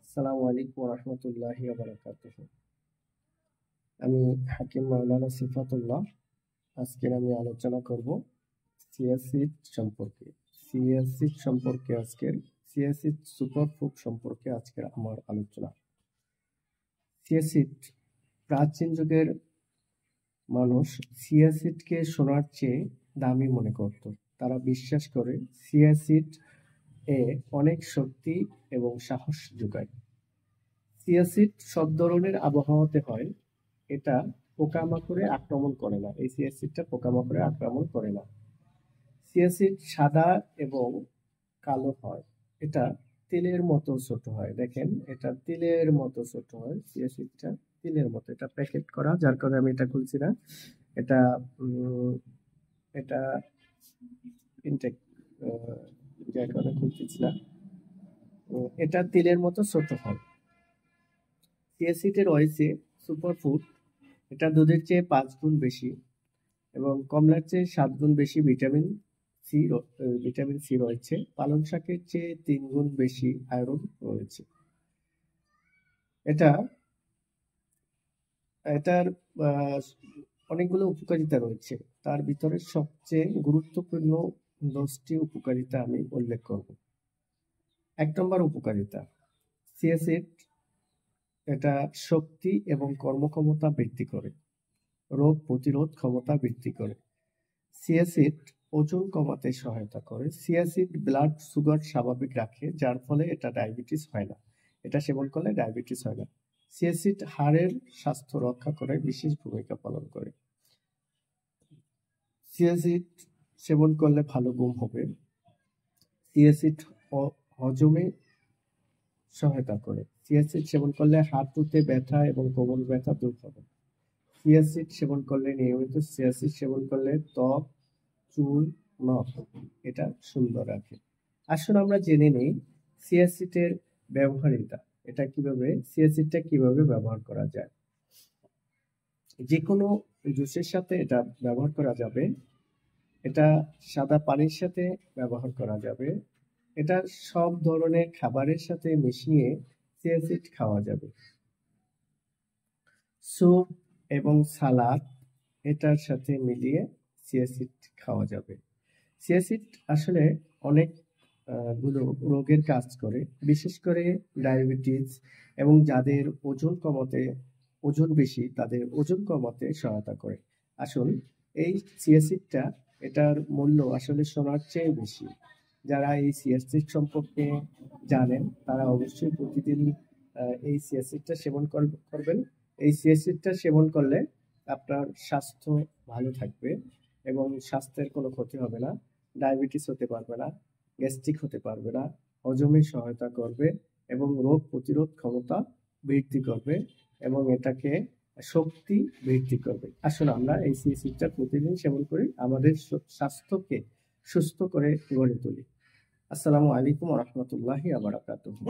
আসসালামু আলাইকুম রহমতুল্লাহি বারাকাতুহু। আমি হাকিম মাওলানা সিফাতুল্লাহ। আজকের আমি আলোচনা করব সিয়াসিড সম্পর্কে। সিয়াসিড সম্পর্কে আজকের সিয়াসিড সুপারফুড সম্পর্কে আজকের আমার আলোচনা। সিয়াসিড প্রাচীন যুগের মানুষ সিয়াসিডকে সোনার চেয়ে দামি মনে করত। তারা বিশ্বাস করে সিয়াসিড এ অনেক শক্তি এবং সাহস যোগায়। সিয়াসিড সব ধরনের আবহাওয়াতে হয়। এটা পোকামাকড়ে আক্রমণ করে না। এই সিয়াসিডটা পোকামাকড়ে আক্রমণ করে না। সিয়াসিড সাদা এবং কালো হয়। এটা তিলের মতো ছোট হয়। দেখেন, এটা তিলের মতো ছোট হয়। সিয়াসিডটা তিলের মতো। এটা প্যাকেট করা, যার কারণে আমি এটা খুলছি না। এটা এটা ইনটেক, যার কারণে খুলতেছি না। এটা তিলের মতো ছোট হয়। সিয়াসিডে রয়েছে সুপারফুড। এটা দুধের চেয়ে 5 গুণ বেশি এবং কমলার চেয়ে 7 গুণ বেশি ভিটামিন সি রয়েছে। পালং শাকের চেয়ে 3 গুণ বেশি আয়রন রয়েছে। এটার অনেকগুলো উপকারিতা রয়েছে। তার ভিতরে সবচেয়ে গুরুত্বপূর্ণ 10টি উপকারিতা আমি উল্লেখ করব। 1 নম্বর উপকারিতা, সিয়াসিড এটা শক্তি এবং কর্মক্ষমতা বৃদ্ধি করে, রোগ প্রতিরোধ ক্ষমতা বৃদ্ধি করে। সিয়াসিড ওজন কমাতে সহায়তা করে। সিয়াসিড ব্লাড সুগার স্বাভাবিক রাখে, যার ফলে এটা ডায়াবেটিস হয় না। এটা সেবন করলে ডায়াবেটিস হয় না। সিয়াসিড হাড়ের স্বাস্থ্য রক্ষা করে বিশেষ ভূমিকা পালন করে। সিয়াসিড সেবন করলে ভালো ঘুম হবে। সিয়াসিড হজমে সহায়তা করে। সিয়াসিড সেবন করলে হাঁটুতে ব্যথা এবং কোমর ব্যথা দূর হবে। সিয়াসিড সেবন করলে নিয়মিত সিয়াসিড সেবন করলে ত্বক, চুল, নখ এটা সুন্দর রাখে। আসুন আমরা জেনে নিই সিয়াসিডের ব্যবহারিতা। সিয়াসিডটা কিভাবে ব্যবহার করা যায়। যে কোনো জুসের সাথে এটা ব্যবহার করা যাবে। এটা সাদা পানির সাথে ব্যবহার করা যাবে। এটা সব ধরনের খাবারের সাথে মিশিয়ে সিয়াসিড খাওয়া যাবে। স্যুপ এবং সালাদ এটার সাথে মিলিয়ে সিয়াসিড খাওয়া যাবে। সিয়াসিড আসলে অনেক গুলো রোগের কাজ করে, বিশেষ করে ডায়াবেটিস এবং যাদের ওজন বেশি তাদের ওজন কমাতে সহায়তা করে। আসুন, এই সিয়াসিডটা এটার মূল্য আসলে সোনার চেয়ে বেশি। যারা এই সিয়াসিড সম্পর্কে জানেন তারা অবশ্যই প্রতিদিন এই সিয়াসিডটা সেবন করবেন। এই সিয়াসিডটা সেবন করলে আপনার স্বাস্থ্য ভালো থাকবে এবং স্বাস্থ্যের কোনো ক্ষতি হবে না। ডায়াবেটিস হতে পারবে না, গ্যাস্ট্রিক হতে পারবে না, হজমে সহায়তা করবে এবং রোগ প্রতিরোধ ক্ষমতা বৃদ্ধি করবে এবং এটাকে শক্তি বৃদ্ধি করবে। আসুন আমরা এই সিয়াসিডটা প্রতিদিন সেবন করি, আমাদের স্বাস্থ্যকে সুস্থ করে গড়ে তুলি। আসসালামু আলাইকুম রহমতুল্লাহি আবরাকাতুহু।